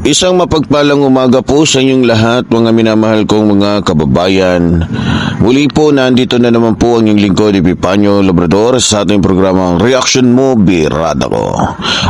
Isang mapagpalang umaga po sa inyong lahat, mga minamahal kong mga kababayan. Muli po, nandito na naman po ang inyong lingkod, Epipanyo Labrador, sa ating programang Reaction Mo, Birada Ko.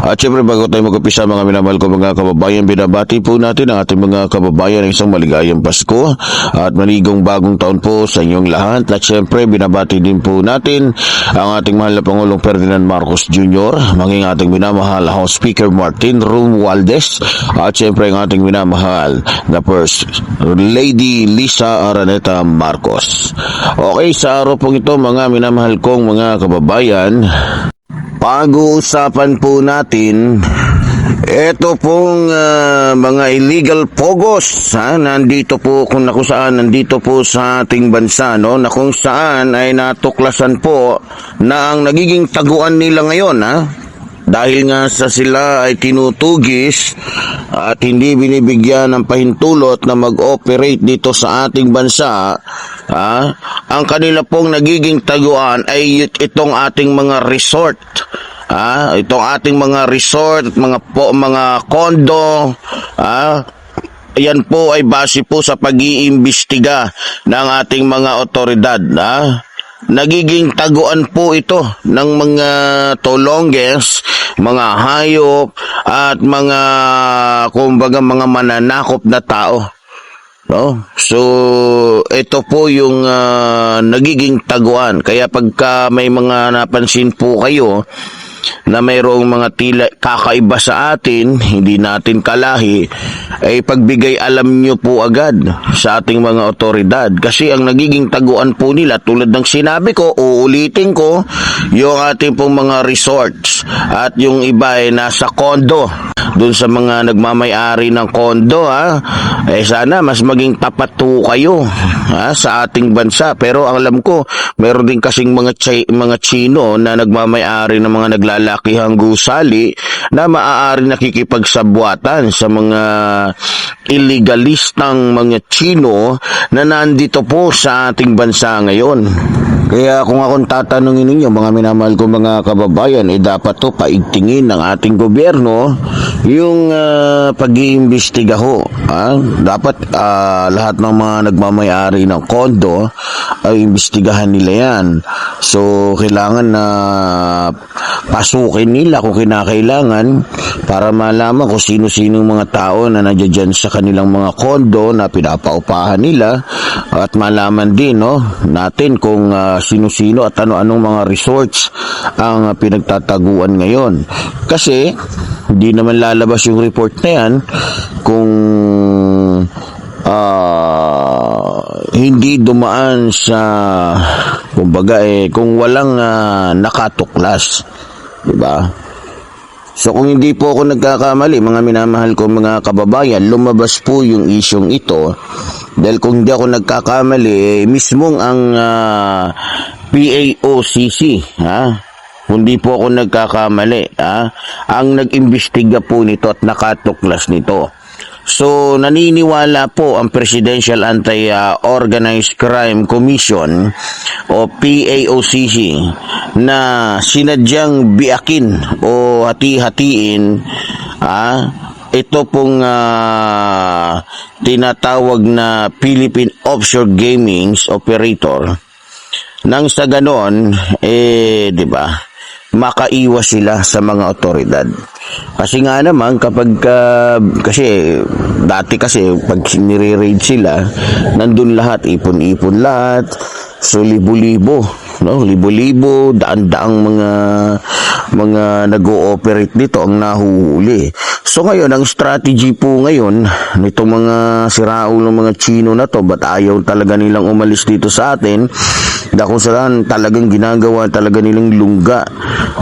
At syempre, bago tayo mag-upisa, mga minamahal kong mga kababayan, binabati po natin ang ating mga kababayan ng isang maligayang Pasko at maligong bagong taon po sa inyong lahat. At syempre, binabati din po natin ang ating mahal na Pangulong Ferdinand Marcos Jr., maging ating minamahal House Speaker Martin Romualdez, at syempre ang ating minamahal na First Lady Lisa Araneta Marcos. Okay, sa araw pong ito, mga minamahal kong mga kababayan, pag-uusapan po natin ito pong mga illegal pogos, nandito po kung saan nandito po sa ating bansa, no, na kung saan ay natuklasan po na ang nagiging taguan nila ngayon, dahil nga sa sila ay tinutugis at hindi binibigyan ng pahintulot na mag-operate dito sa ating bansa, ang kanila pong nagiging taguan ay itong ating mga resort. Itong ating mga resort, mga kondo, yan po ay base po sa pag-iimbestiga ng ating mga otoridad, nagiging taguan po ito ng mga tolongges, mga hayop at mga kumbaga mga mananakop na tao, no? So ito po yung nagiging taguan. Kaya pagka may mga napansin po kayo na mayroong mga tila kakaiba sa atin, hindi natin kalahi, ay pagbigay alam nyo po agad sa ating mga otoridad. Kasi ang nagiging taguan po nila, tulad ng sinabi ko, uulitin ko, yung ating pong mga resorts at yung iba ay nasa kondo. Doon sa mga nagmamay-ari ng kondo, sana mas maging tapat po kayo sa ating bansa. Pero ang alam ko, meron din kasing mga Chino na nagmamay-ari ng mga naglalakihang gusali na maaari nakikipagsabwatan sa mga illegalistang mga Chino na nandito po sa ating bansa ngayon. Kaya kung akong tatanungin ninyo, mga minamahal ko mga kababayan, dapat to paigtingin ng ating gobyerno yung pag-iimbestiga ho. Dapat lahat ng mga nagmamay-ari ng kondo ay imbestigahan nila yan. So kailangan na pasukin nila kung kinakailangan para malaman kung sino-sino mga tao na nandiyan sa kanilang mga kondo na pinapaupahan nila, at malaman din natin kung sino-sino at ano-anong mga resorts ang pinagtataguan ngayon. Kasi hindi naman lalabas yung report na yan kung hindi dumaan sa kumbaga kung walang nakatuklas, diba? So kung hindi po ako nagkakamali, mga minamahal ko mga kababayan, lumabas po yung isyong ito dahil kung hindi ako nagkakamali, mismong ang PAOCC, hindi po ako nagkakamali, ang nag-imbestiga po nito at nakatuklas nito. So naniniwala po ang Presidential Anti-Organized Crime Commission o PAOCC na sinadyang biakin o hati-hatiin ito pong tinatawag na Philippine Offshore Gaming Operator, nang sa ganon di ba, makaiwas sila sa mga otoridad. Kasi nga naman kapag kasi dati kasi pag nire-raid sila, nandun lahat, ipon-ipon lahat, so libo-libo, libo-libo, daan-daang mga nag-ooperate dito ang nahuhuli. So ngayon, ang strategy po ngayon nitong mga siraulo ng mga Chino na to, ba't ayaw talaga nilang umalis dito sa atin, kung saan talagang ginagawa talaga nilang lungga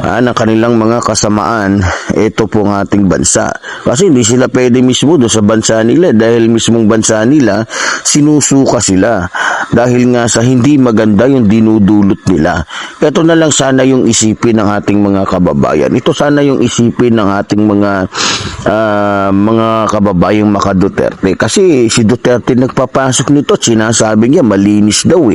ng kanilang mga kasamaan, ito po ang ating bansa. Kasi hindi sila pwede mismo doon sa bansa nila, dahil mismong bansa nila sinusuka sila dahil nga sa hindi maganda yung dinudulot nila. Ito na lang sana yung isipin ng ating mga kababayan. Ito sana yung isipin ng ating mga kababayang maka Duterte. Kasi si Duterte nagpapasok nito, sinasabi niya malinis daw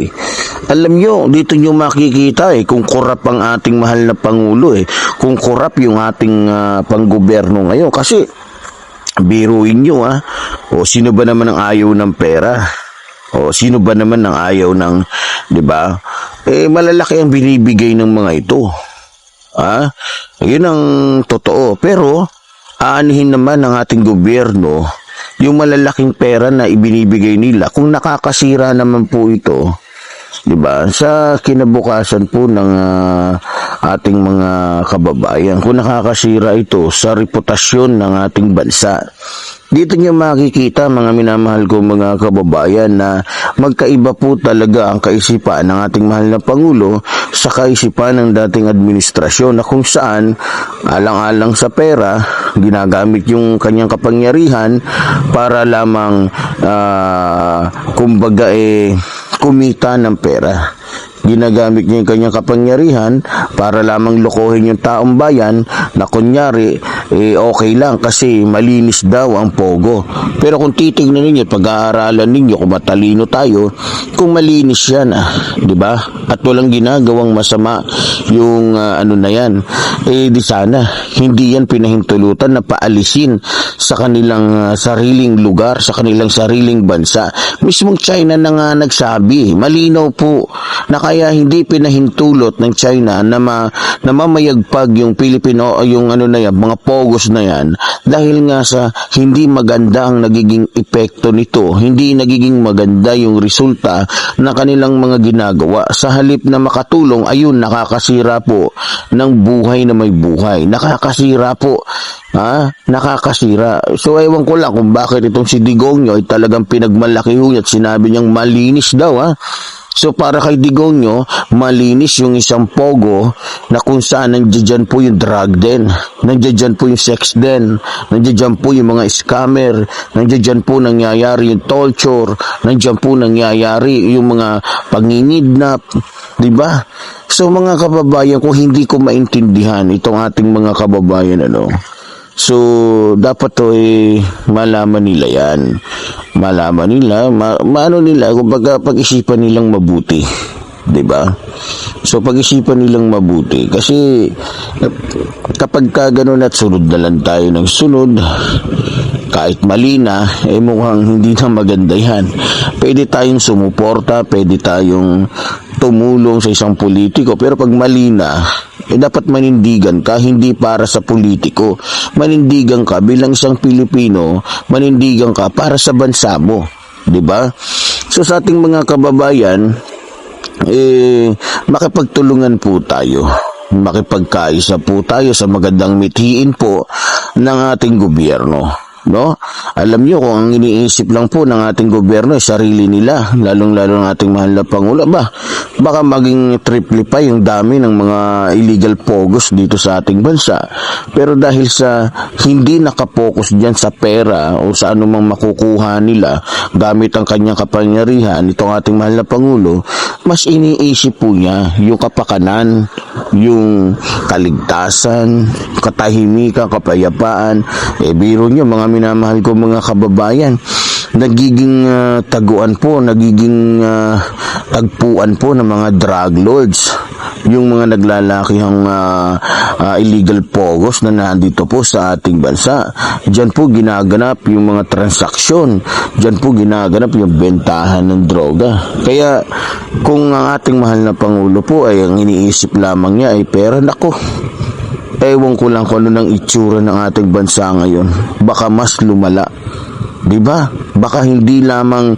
Alam nyo, dito nyo makikita kung korap ang ating mahal na Pangulo kung korap yung ating panggoberno ngayon. Kasi Biruin nyo o sino ba naman ang ayaw ng pera? O sino ba naman ang ayaw ng, 'di ba? Malalaki ang binibigay ng mga ito. Yun ang totoo. Pero aanihin naman ng ating gobyerno yung malalaking pera na ibinibigay nila kung nakakasira naman po ito, 'di ba? Sa kinabukasan po ng ating mga kababayan, kung nakakasira ito sa reputasyon ng ating bansa. Dito niyo makikita, mga minamahal ko mga kababayan, na magkaiba po talaga ang kaisipan ng ating mahal na Pangulo sa kaisipan ng dating administrasyon, na kung saan alang-alang sa pera, ginagamit yung kanyang kapangyarihan para lamang kumbaga kumita ng pera. Ginagamit niya yung kanyang kapangyarihan para lamang lokohin yung taong bayan na kunyari okay lang kasi malinis daw ang pogo. Pero kung titignan ninyo, pag-aaralan ninyo kung matalino tayo, kung malinis yan, di ba? At walang ginagawang masama yung na yan, di sana hindi yan pinahintulutan na paalisin sa kanilang sariling lugar, sa kanilang sariling bansa. Mismong China na nga nagsabi, malinaw po, na kaya hindi pinahintulot ng China na mamayagpag yung Pilipino, yung mga pogos na yan, dahil nga sa hindi maganda ang nagiging epekto nito, hindi nagiging maganda yung resulta na kanilang mga ginagawa. Sa halip na makatulong, ayun, nakakasira po ng buhay na may buhay. Nakakasira po. Nakakasira. So, ewan ko lang kung bakit itong si Digongyo ay talagang pinagmalaki at sinabi niyang malinis daw, So, para kay Digongyo, malinis yung isang pogo na kung saan nandiyan po yung drug den, nandiyan po yung sex den, nandiyan po yung mga scammer, nandiyan po nangyayari yung torture, nandiyan po nangyayari yung mga panginidnap, di ba? So, mga kababayan, kung hindi ko maintindihan itong ating mga kababayan, so, dapat to malaman nila yan. Malaman nila, maano nila, kumbaga pag-isipan nilang mabuti. 'Di ba? So, pag-isipan nilang mabuti. Kasi, kapag gano'n at sunod na lang tayo ng sunod, kahit mali na, mukhang hindi na maganda yan. Pwede tayong sumuporta, pwede tayong tumulong sa isang politiko, pero pag mali na, dapat manindigan ka, hindi para sa politiko. Manindigan ka bilang isang Pilipino, manindigan ka para sa bansa mo. 'Di ba? So, sa ating mga kababayan, makipagtulungan po tayo. Makipagkaisa po tayo sa magandang mithiin po ng ating gobyerno. No? Alam nyo, kung ang iniisip lang po ng ating gobyerno ay sarili nila, lalong-lalo ng ating mahal na Pangulo, baka maging triple pa yung dami ng mga illegal pogos dito sa ating bansa. Pero dahil sa hindi nakapokus dyan sa pera o sa anumang makukuha nila gamit ang kanyang kapangyarihan, itong ating mahal na Pangulo, mas iniisip po niya yung kapakanan, yung kaligtasan, katahimikan, kapayapaan. Biro nyo, mga minamahal ko mga kababayan, nagiging taguan po, nagiging tagpuan po ng mga drug lords, yung mga naglalakihang illegal pogos na nandito po sa ating bansa. Diyan po ginaganap yung mga transaksyon, diyan po ginaganap yung bentahan ng droga. Kaya kung ang ating mahal na Pangulo po ay ang iniisip lamang niya ay pera, nako, ewan ko lang kung ano ng itsura ng ating bansa ngayon. Baka mas lumala. Diba? Baka hindi lamang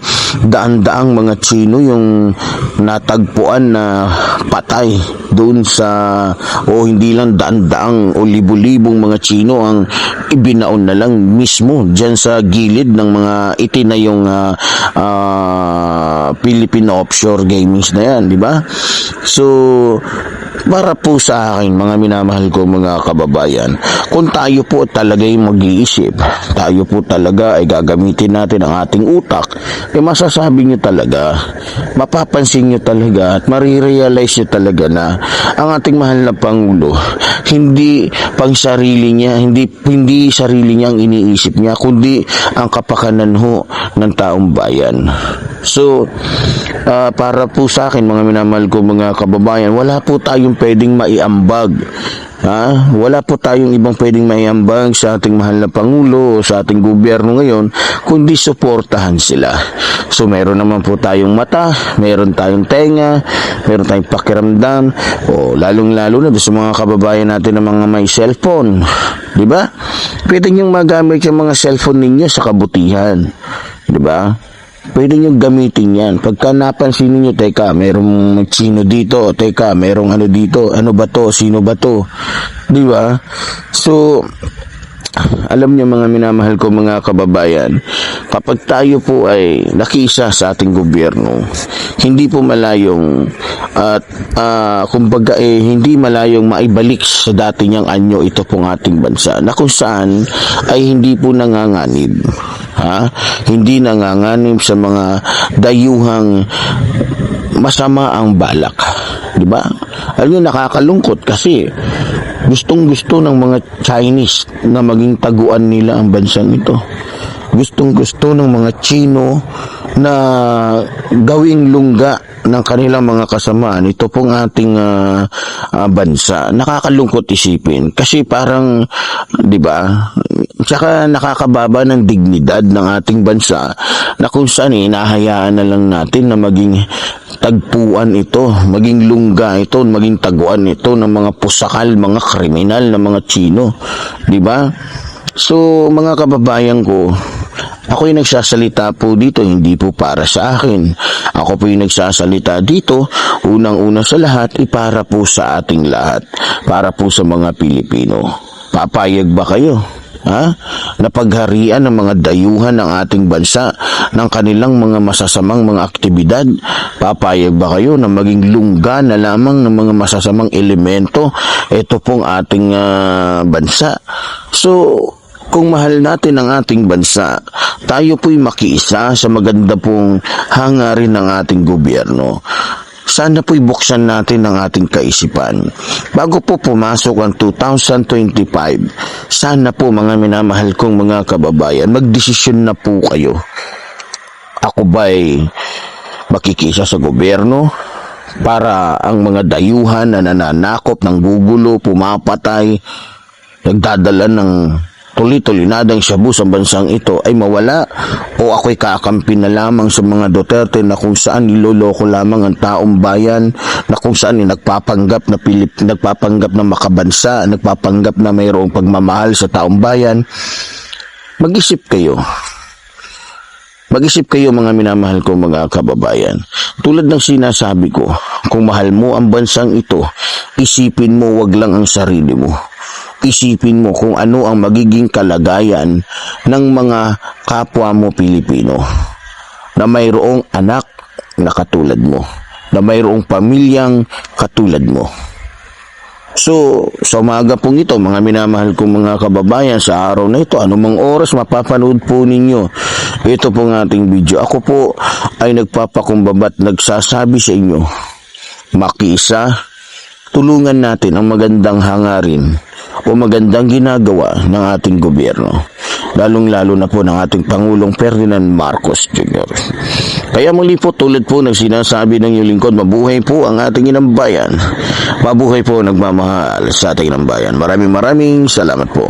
daan-daang mga Chino yung natagpuan na patay doon sa, o hindi lang daan-daang o libu-libong mga Chino ang ibinaon na lang mismo dyan sa gilid ng mga itinayong Philippine offshore gamings na yan, diba? So, para po sa akin, mga minamahal ko mga kababayan, kung tayo po talaga yung mag-iisip, tayo po talaga ay gagamitin natin ang ating utak, masasabi nyo talaga, mapapansin nyo talaga at marirealize nyo talaga na ang ating mahal na Pangulo, hindi pang sarili niya, hindi sarili niya ang iniisip niya, kundi ang kapakanan ho ng taong bayan. So, para po sa akin, mga minamahal ko mga kababayan, wala po tayong pwedeng maiambag Wala po tayong ibang pwedeng maiambag sa ating mahal na Pangulo o sa ating gobyerno ngayon, kundi suportahan sila. So meron naman po tayong mata, meron tayong tenga, meron tayong pakiramdam, o lalong-lalo na sa mga kababayan natin na mga may cellphone. Di ba? Pwede niyong magamit yung mga cellphone ninyo sa kabutihan. Di ba? Pwede nyo gamitin yan. Pagka napansin niyo, teka, merong sino dito, teka, merong ano dito, ano ba to, sino ba to, di ba? So, alam niyo mga minamahal ko mga kababayan, kapag tayo po ay nakiisa sa ating gobyerno, hindi po malayong at kumbaga hindi malayong maibalik sa dati niyang anyo ito pong ating bansa na kung saan ay hindi po nanganganib. Hindi nanganganib sa mga dayuhang masama ang balak. Di ba? Alam niyo, nakakalungkot kasi gustong-gusto ng mga Chinese na maging taguan nila ang bansang ito. Gustong-gusto ng mga Chino na gawing lungga ng kanilang mga kasamaan ito pong ating bansa. Nakakalungkot isipin kasi parang, di ba, tsaka nakakababa ng dignidad ng ating bansa na kung saan inahayaan na lang natin na maging tagpuan ito, maging lungga ito, maging taguan ito ng mga pusakal, mga kriminal na mga Chino, di ba? So, mga kababayan ko, ako yung nagsasalita po dito, hindi po para sa akin. Ako po yung nagsasalita dito, unang-una sa lahat, para po sa ating lahat, para po sa mga Pilipino. Papayag ba kayo? Na pagharian ng mga dayuhan ng ating bansa ng kanilang mga masasamang mga aktibidad? Papayag ba kayo na maging lungga na lamang ng mga masasamang elemento ito pong ating bansa? So, kung mahal natin ang ating bansa, tayo po'y makiisa sa maganda pong hangarin ng ating gobyerno. Sana po'y buksan natin ang ating kaisipan. Bago po pumasok ang 2025, sana po mga minamahal kong mga kababayan, magdesisyon na po kayo. Ako ba'y makikisa sa gobyerno para ang mga dayuhan na nananakop ng gugulo, pumapatay, nagdadala ng tuloy-tulinadang shabu sa bansang ito ay mawala, o ako'y kakampi na lamang sa mga Duterte na kung saan niloloko lamang ang taong bayan, na kung saan nagpapanggap na makabansa, nagpapanggap na mayroong pagmamahal sa taong bayan. Mag-isip kayo. Mag-isip kayo mga minamahal ko mga kababayan. Tulad ng sinasabi ko, kung mahal mo ang bansang ito, isipin mo wag lang ang sarili mo. Isipin mo kung ano ang magiging kalagayan ng mga kapwa mo Pilipino na mayroong anak na katulad mo, na mayroong pamilyang katulad mo. So, sa umaga pong ito, mga minamahal kong mga kababayan, sa araw na ito, anumang oras mapapanood po ninyo ito pong ating video. Ako po ay nagpapakumbaba at nagsasabi sa inyo, makiisa, tulungan natin ang magandang hangarin o magandang ginagawa ng ating gobyerno, lalong-lalo na po ng ating Pangulong Ferdinand Marcos Jr. Kaya muli po, tulad po ng sinasabi ng iyong lingkod, mabuhay po ang ating inang bayan, mabuhay po nagmamahal sa ating inang bayan. Maraming salamat po.